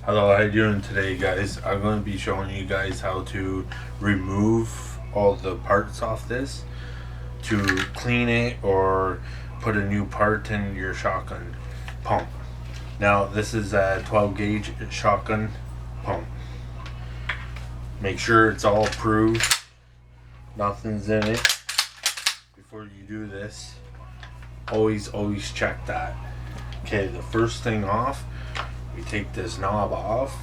Hello, how you doing today, guys? I'm going to be showing you guys how to remove all the parts off this to clean it or put a new part in your shotgun pump. Now, this is a 12 gauge shotgun pump. Make sure it's all approved, nothing's in it. Before you do this, always check that. Okay, the first thing off, we take this knob off.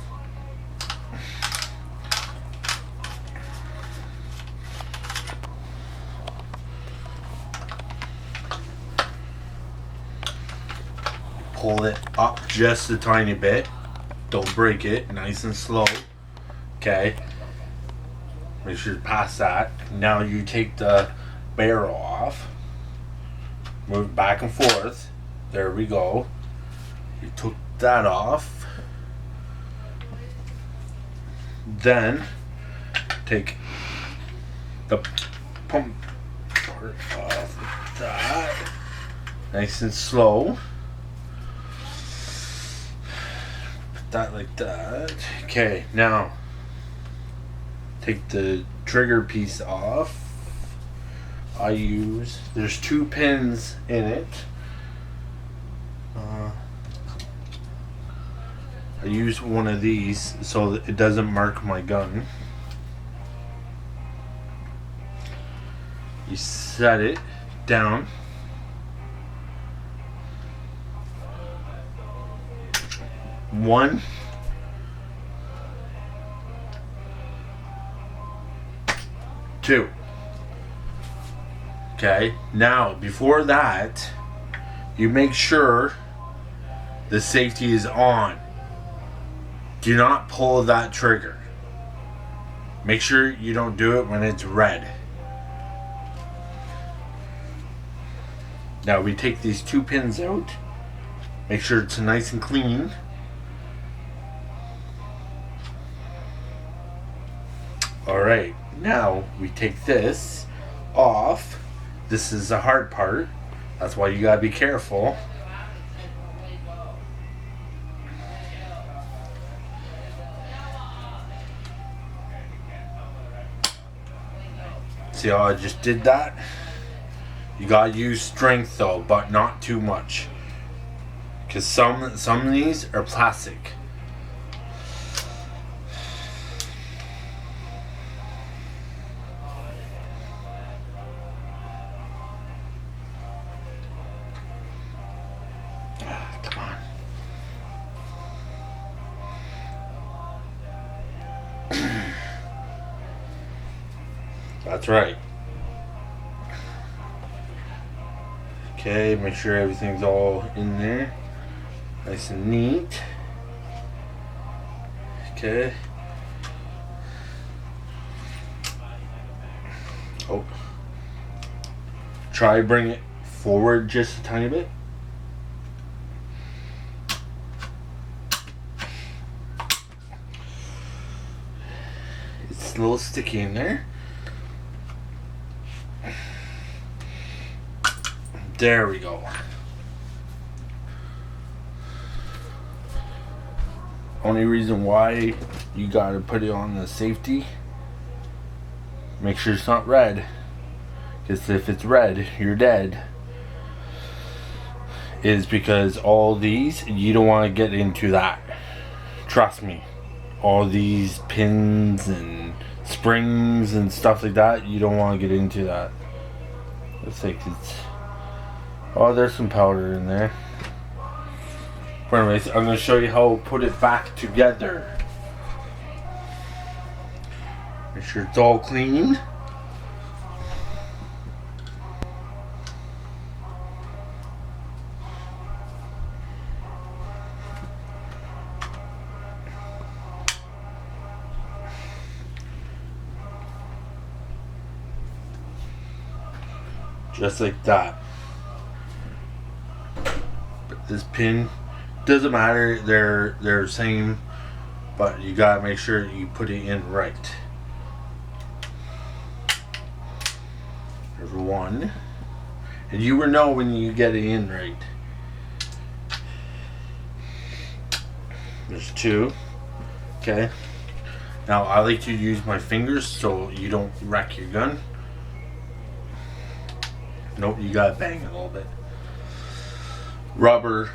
Pull it up just a tiny bit. Don't break it. Nice and slow. Okay. Make sure to pass that. Now you take the barrel off. Move it back and forth. There we go. You took that off. Then take the pump part off like that. Nice and slow. Put that like that. Okay, now take the trigger piece off. There's 2 pins in it. I use one of these so that it doesn't mark my gun. You set it down. One. Two. Okay, now before that, you make sure the safety is on. Do not pull that trigger. Make sure you don't do it when it's red. Now we take these 2 pins out. Make sure it's nice and clean. Alright, now we take this off. This is the hard part. That's why you gotta be careful. See how I just did that? You gotta use strength though, but not too much. Because some of these are plastic. Come on. That's right. Okay, make sure everything's all in there. Nice and neat. Okay. Oh. Try bring it forward just a tiny bit. It's a little sticky in there. There we go. Only reason why you gotta put it on the safety, make sure it's not red, because if it's red, you're dead, is because all these, you don't want to get into that. Trust me. All these pins and springs and stuff like that, you don't want to get into that. Looks like it's... Oh, there's some powder in there. But anyways, I'm going to show you how to put it back together. Make sure it's all clean. Just like that. But this pin doesn't matter, they're same, but you gotta make sure you put it in right. There's one. And you will know when you get it in right. There's two. Okay. Now I like to use my fingers so you don't wreck your gun. Nope, you gotta bang a little bit. Rubber.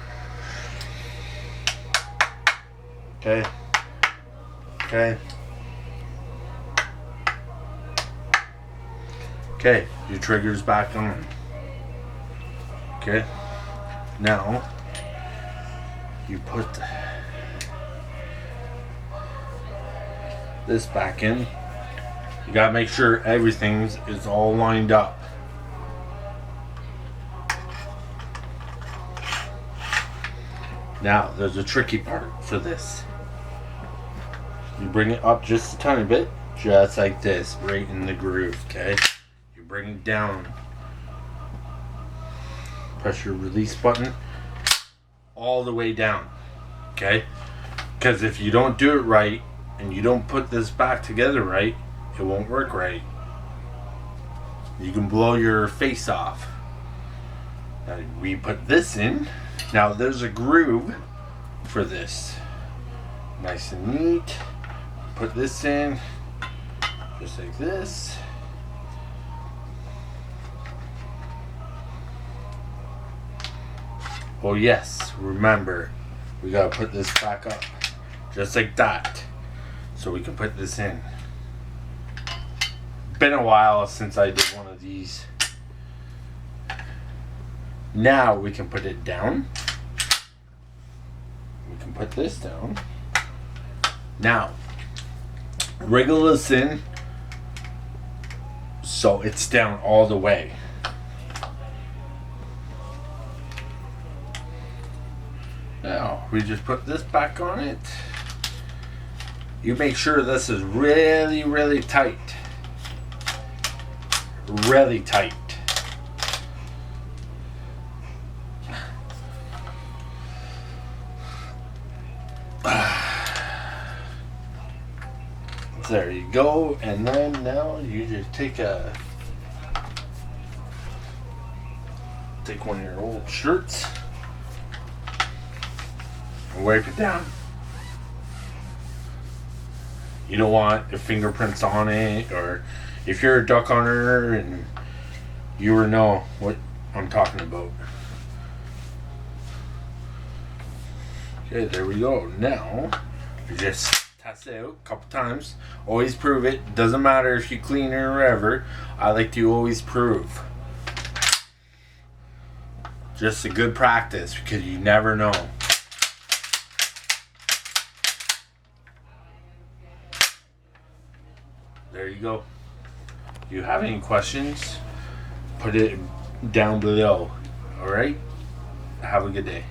Okay. Okay. Okay, your trigger's back on. Okay. Now you put this back in. You gotta make sure everything is all lined up. Now there's a tricky part for this. You bring it up just a tiny bit, just like this, right in the groove, okay? You bring it down. Press your release button all the way down, okay? Because if you don't do it right and you don't put this back together right, it won't work right. You can blow your face off. Now we put this in. Now there's a groove for this. Nice and neat. Put this in just like this. Oh yes, remember, we gotta put this back up just like that so we can put this in. Been a while since I did one of these. Now we can put it down. We can put this down. Now wriggle this in so it's down all the way. Now we just put this back on it. You make sure this is really, really tight. Really tight. There you go, and then now you just take one of your old shirts and wipe it down. You don't want your fingerprints on it, or if you're a duck hunter and you will know what I'm talking about. Okay, there we go. Now you just test it out a couple times. Always prove it. Doesn't matter if you clean it or whatever. I like to always prove. Just a good practice because you never know. There you go. If you have any questions, put it down below. Alright? Have a good day.